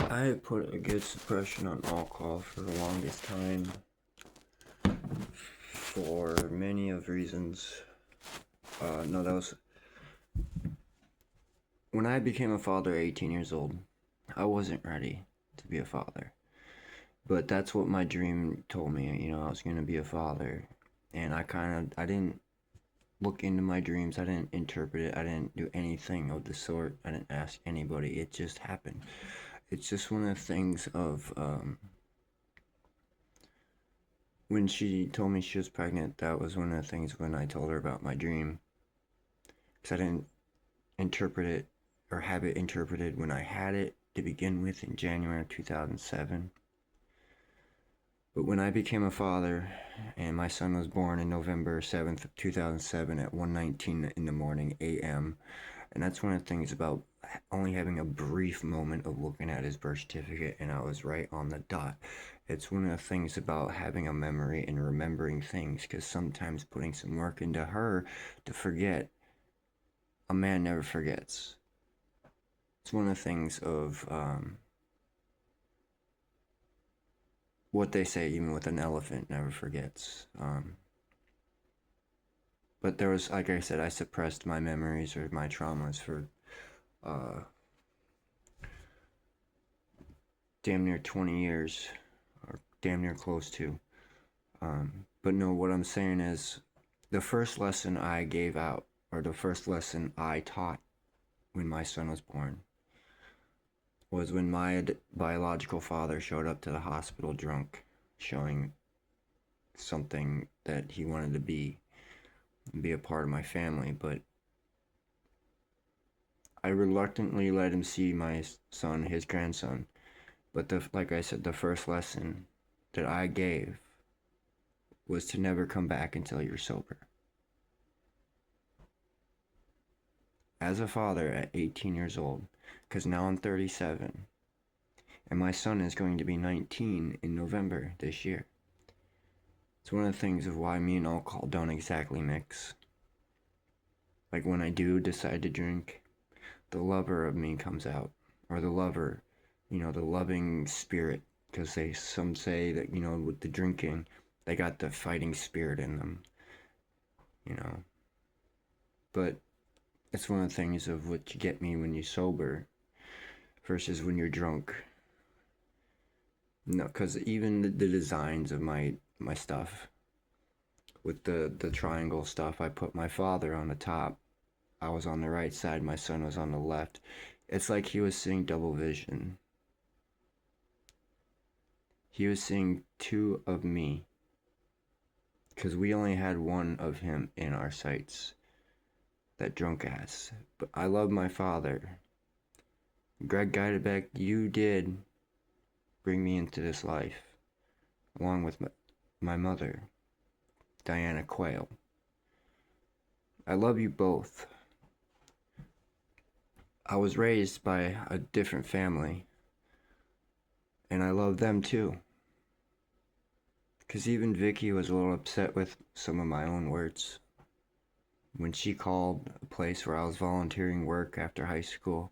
I put a good suppression on alcohol for the longest time for many of reasons. No, that was when I became a father at 18 years old. I wasn't ready to be a father, but that's what my dream told me. I was gonna be a father, and I didn't look into my dreams. I didn't interpret it. I didn't do anything of the sort. I didn't ask anybody. It just happened. It's just one of the things of when she told me she was pregnant, that was one of the things when I told her about my dream. Because I didn't interpret it or have it interpreted when I had it to begin with in January of 2007. But when I became a father and my son was born in November 7th of 2007 at 1:19 in the morning a.m., and that's one of the things about only having a brief moment of looking at his birth certificate and I was right on the dot. It's one of the things about having a memory and remembering things, because sometimes putting some work into her to forget, a man never forgets. It's one of the things of what they say, even with an elephant never forgets. But there was, like I said, I suppressed my memories or my traumas for uh, damn near 20 years, or damn near close to. But no, what I'm saying is the first lesson I gave out, or the first lesson I taught when my son was born, was when my biological father showed up to the hospital drunk, showing something that he wanted to be a part of my family. But I reluctantly let him see my son, his grandson. But like I said, the first lesson that I gave was to never come back until you're sober. As a father at 18 years old, because now I'm 37, and my son is going to be 19 in November this year. It's one of the things of why me and alcohol don't exactly mix. Like when I do decide to drink, the lover of me comes out, or the lover, the loving spirit, because some say that with the drinking, they got the fighting spirit in them, you know. But it's one of the things of what you get me when you're sober versus when you're drunk. No, because even the designs of my stuff, with the triangle stuff, I put my father on the top. I was on the right side, my son was on the left. It's like he was seeing double vision. He was seeing two of me, because we only had one of him in our sights, that drunk ass. But I love my father. Greg Geidebeck, you did bring me into this life, along with my mother, Diana Quayle. I love you both. I was raised by a different family, and I love them too. Because even Vicky was a little upset with some of my own words. When she called a place where I was volunteering work after high school,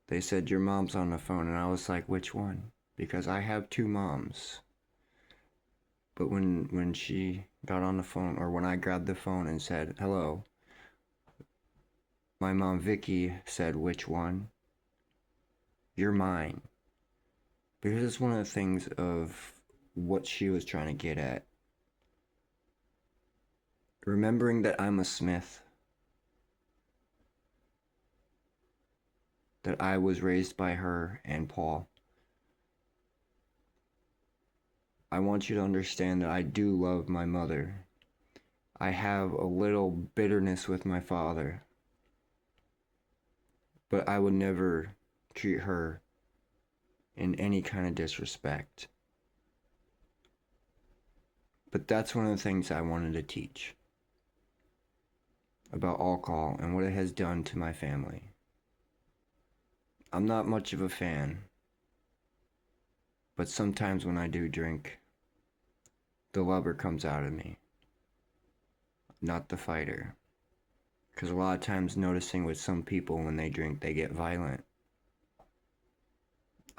they said, "Your mom's on the phone," and I was like, "Which one?" Because I have two moms. But when she got on the phone, or when I grabbed the phone and said, "Hello," my mom, Vicky, said, "Which one?" "You're mine." Because it's one of the things of what she was trying to get at. Remembering that I'm a Smith, that I was raised by her and Paul. I want you to understand that I do love my mother. I have a little bitterness with my father, but I would never treat her in any kind of disrespect. But that's one of the things I wanted to teach about alcohol and what it has done to my family. I'm not much of a fan, but sometimes when I do drink, the lover comes out of me, not the fighter. Because a lot of times, noticing with some people when they drink, they get violent.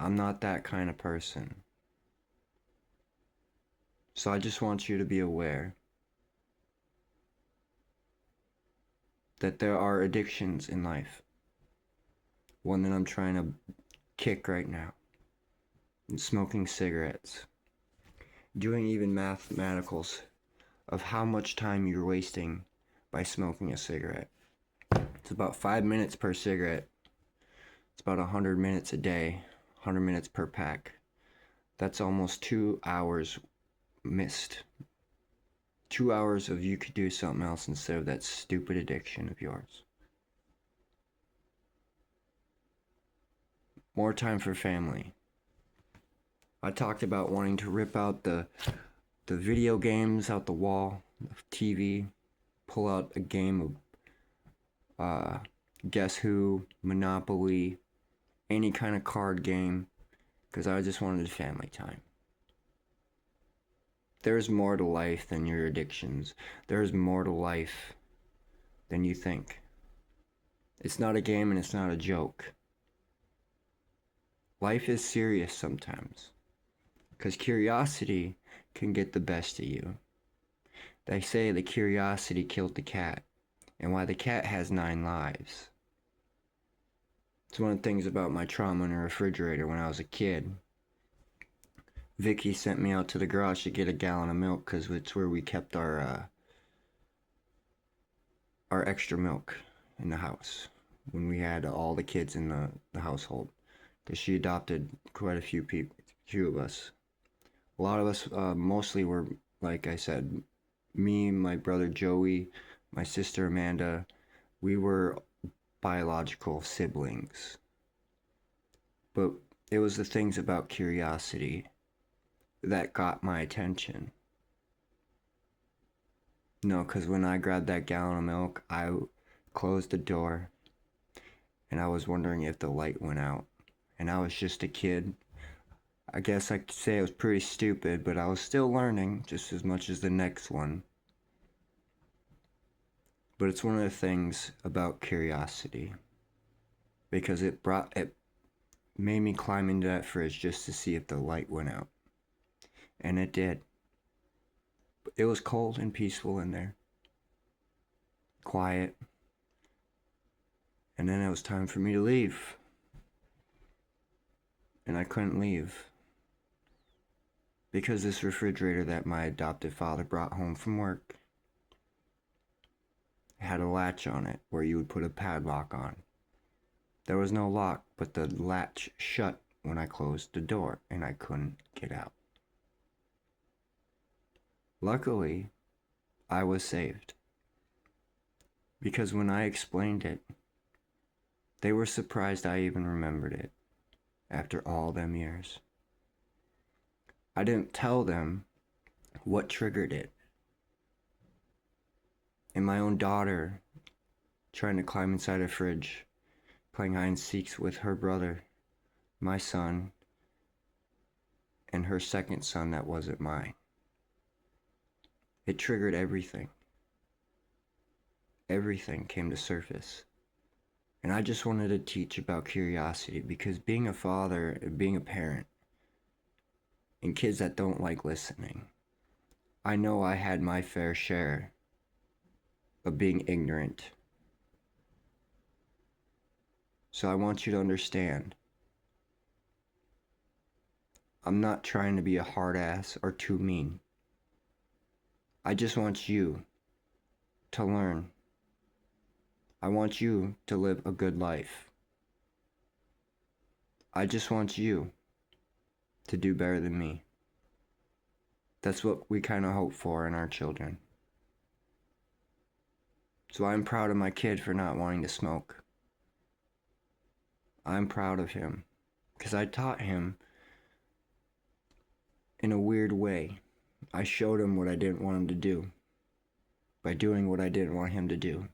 I'm not that kind of person. So I just want you to be aware that there are addictions in life. One that I'm trying to kick right now. Smoking cigarettes. Doing even mathematicals of how much time you're wasting by smoking a cigarette. It's about 5 minutes per cigarette. It's about 100 minutes a day, 100 minutes per pack. That's almost 2 hours missed. 2 hours of you could do something else instead of that stupid addiction of yours. More time for family. I talked about wanting to rip out the video games out the wall, the TV, pull out a game of Guess Who, Monopoly, any kind of card game, because I just wanted family time. There's more to life than your addictions. There's more to life than you think. It's not a game and it's not a joke. Life is serious sometimes, because curiosity can get the best of you. They say the curiosity killed the cat, and why the cat has 9 lives. It's one of the things about my trauma in a refrigerator when I was a kid. Vicky sent me out to the garage to get a gallon of milk because it's where we kept our extra milk in the house when we had all the kids in the household, because she adopted quite a few of us. A lot of us mostly were, like I said, me, my brother Joey, my sister Amanda. We were biological siblings, but it was the things about curiosity that got my attention. No, because when I grabbed that gallon of milk, I closed the door and I was wondering if the light went out. And I was just a kid. I guess I could say I was pretty stupid, but I was still learning just as much as the next one. But it's one of the things about curiosity, because it made me climb into that fridge just to see if the light went out. And it did. It was cold and peaceful in there. Quiet. And then it was time for me to leave. And I couldn't leave, because this refrigerator that my adoptive father brought home from work had a latch on it where you would put a padlock on. There was no lock, but the latch shut when I closed the door, and I couldn't get out. Luckily, I was saved, because when I explained it, they were surprised I even remembered it after all them years. I didn't tell them what triggered it. And my own daughter trying to climb inside a fridge, playing hide and seek with her brother, my son, and her second son that wasn't mine. It triggered everything. Everything came to surface. And I just wanted to teach about curiosity, because being a father, being a parent, and kids that don't like listening, I know I had my fair share of being ignorant. So I want you to understand, I'm not trying to be a hard ass or too mean. I just want you to learn. I want you to live a good life. I just want you to do better than me. That's what we kind of hope for in our children. So I'm proud of my kid for not wanting to smoke. I'm proud of him, because I taught him in a weird way. I showed him what I didn't want him to do by doing what I didn't want him to do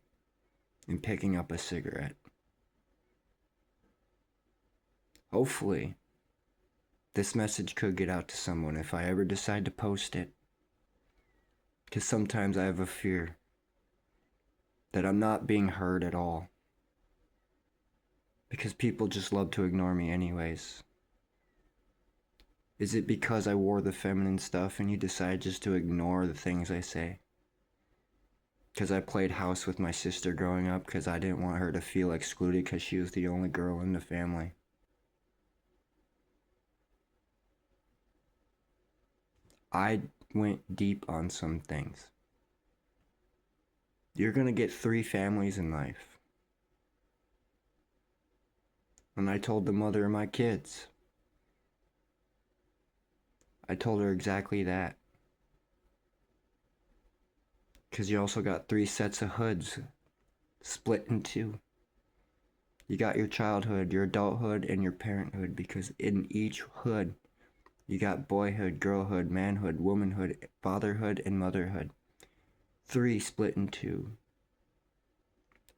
and picking up a cigarette. Hopefully, this message could get out to someone if I ever decide to post it. Because sometimes I have a fear that I'm not being heard at all. Because people just love to ignore me anyways. Is it because I wore the feminine stuff and you decide just to ignore the things I say? Because I played house with my sister growing up because I didn't want her to feel excluded because she was the only girl in the family. I went deep on some things. You're gonna get 3 families in life. And I told the mother of my kids. I told her exactly that. Because you also got 3 sets of hoods split in 2. You got your childhood, your adulthood, and your parenthood, because in each hood, you got boyhood, girlhood, manhood, womanhood, fatherhood, and motherhood. 3 split in 2.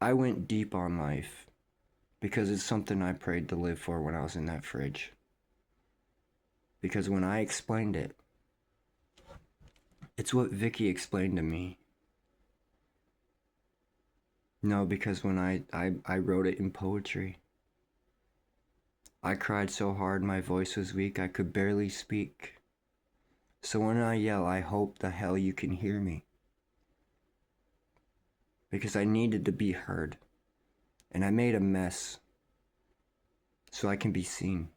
I went deep on life because it's something I prayed to live for when I was in that fridge. Because when I explained it, it's what Vicky explained to me. No, because when I wrote it in poetry. I cried so hard my voice was weak I could barely speak. So when I yell, I hope the hell you can hear me. Because I needed to be heard. And I made a mess so I can be seen.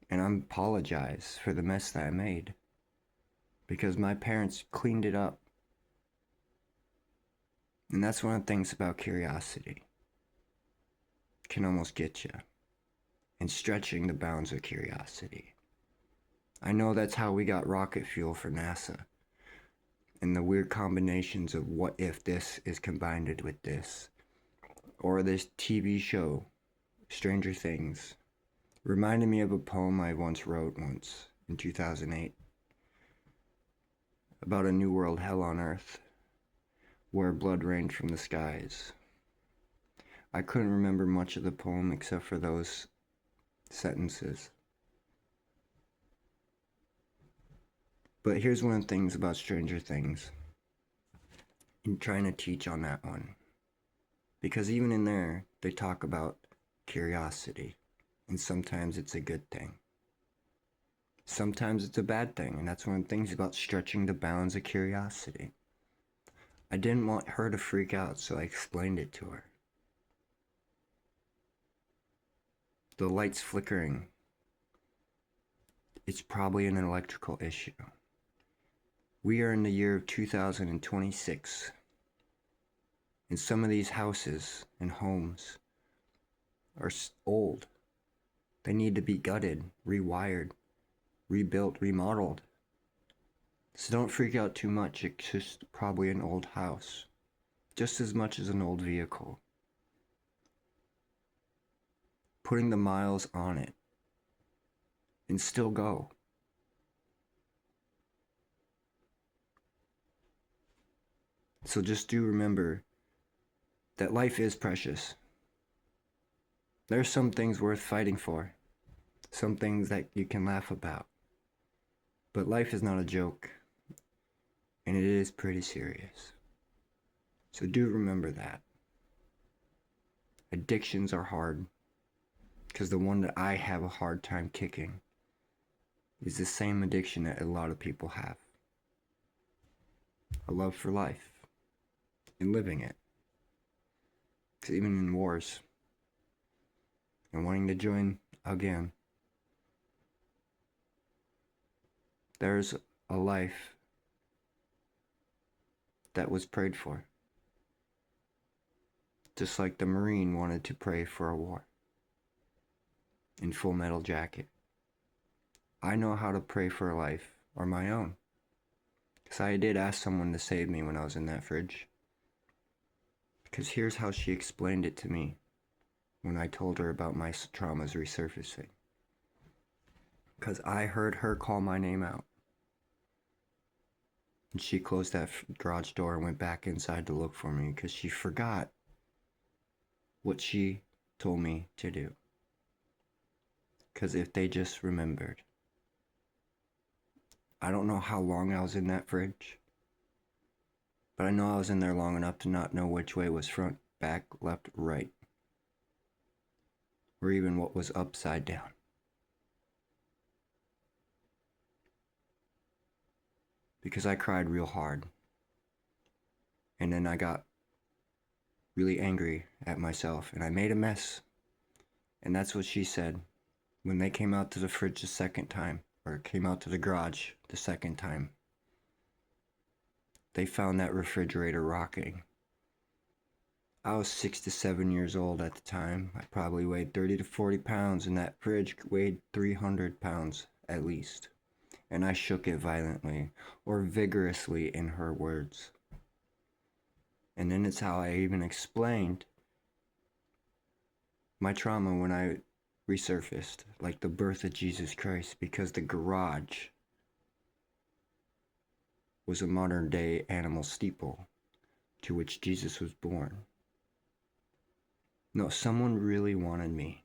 And I apologize for the mess that I made. Because my parents cleaned it up. And that's one of the things about curiosity. It can almost get you. And stretching the bounds of curiosity. I know that's how we got rocket fuel for NASA. And the weird combinations of what if this is combined with this. Or this TV show, Stranger Things, reminded me of a poem I once wrote in 2008 about a new world, hell on earth, where blood rained from the skies. I couldn't remember much of the poem except for those sentences. But here's one of the things about Stranger Things, in trying to teach on that one. Because even in there, they talk about curiosity. And sometimes it's a good thing. Sometimes it's a bad thing. And that's one of the things about stretching the bounds of curiosity. I didn't want her to freak out, so I explained it to her. The light's flickering. It's probably an electrical issue. We are in the year of 2026. And some of these houses and homes are old. They need to be gutted, rewired, rebuilt, remodeled. So don't freak out too much. It's just probably an old house. Just as much as an old vehicle. Putting the miles on it. And still go. So just do remember that life is precious. There's some things worth fighting for. Some things that you can laugh about. But life is not a joke. And it is pretty serious. So do remember that. Addictions are hard. Because the one that I have a hard time kicking is the same addiction that a lot of people have. A love for life. And living it. Because even in wars. And wanting to join again. There's a life that was prayed for. Just like the Marine wanted to pray for a war. In Full Metal Jacket. I know how to pray for a life, or my own. Because I did ask someone to save me when I was in that fridge. Because here's how she explained it to me when I told her about my traumas resurfacing. Because I heard her call my name out. And she closed that garage door and went back inside to look for me because she forgot what she told me to do. Because if they just remembered. I don't know how long I was in that fridge. But I know I was in there long enough to not know which way was front, back, left, right. Or even what was upside down. because I cried real hard. And then I got really angry at myself and I made a mess. And that's what she said when they came out to the fridge the second time, or came out to the garage the second time. They found that refrigerator rocking. I was 6 to 7 years old at the time. I probably weighed 30 to 40 pounds, and that fridge weighed 300 pounds at least. And I shook it violently, or vigorously in her words. And then it's how I even explained my trauma when I resurfaced, like the birth of Jesus Christ, because the garage was a modern day animal steeple to which Jesus was born. No, someone really wanted me,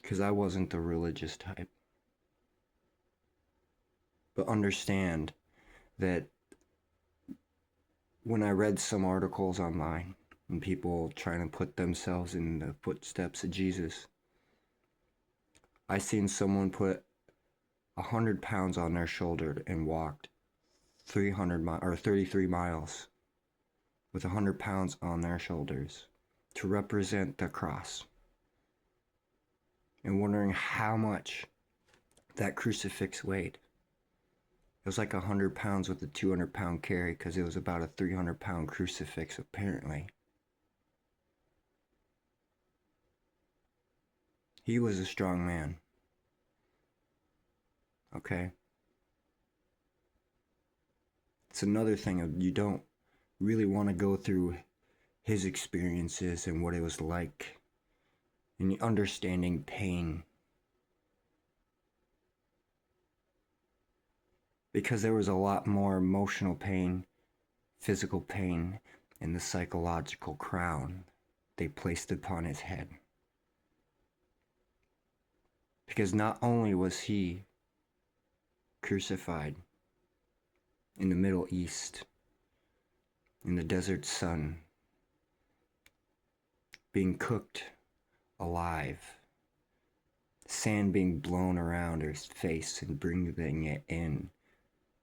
because I wasn't the religious type. But understand that when I read some articles online and people trying to put themselves in the footsteps of Jesus, I seen someone put 100 pounds on their shoulder and walked 33 miles with 100 pounds on their shoulders to represent the cross, and wondering how much that crucifix weighed. It was like 100 pounds with a 200-pound carry, because it was about a 300-pound crucifix apparently. He was a strong man. Okay? It's another thing of you don't really want to go through his experiences and what it was like, and understanding pain. Because there was a lot more emotional pain, physical pain, and the psychological crown they placed upon his head. Because not only was he crucified in the Middle East, in the desert sun, being cooked alive, sand being blown around his face and breathing it in,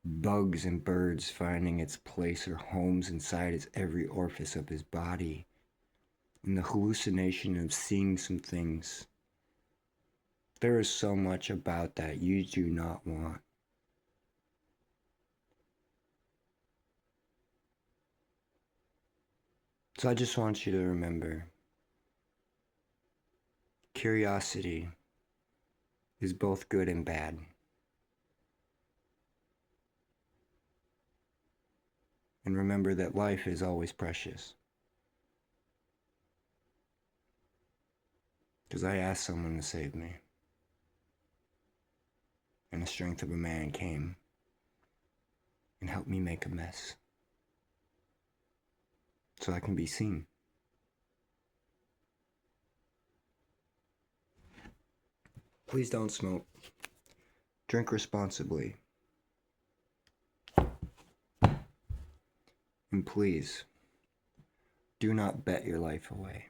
bugs and birds finding its place or homes inside his every orifice of his body, and the hallucination of seeing some things. There is so much about that you do not want. So I just want you to remember, curiosity is both good and bad. And remember that life is always precious. Because I asked someone to save me, and the strength of a man came and helped me make a mess so I can be seen. Please don't smoke. Drink responsibly. And please, do not bet your life away.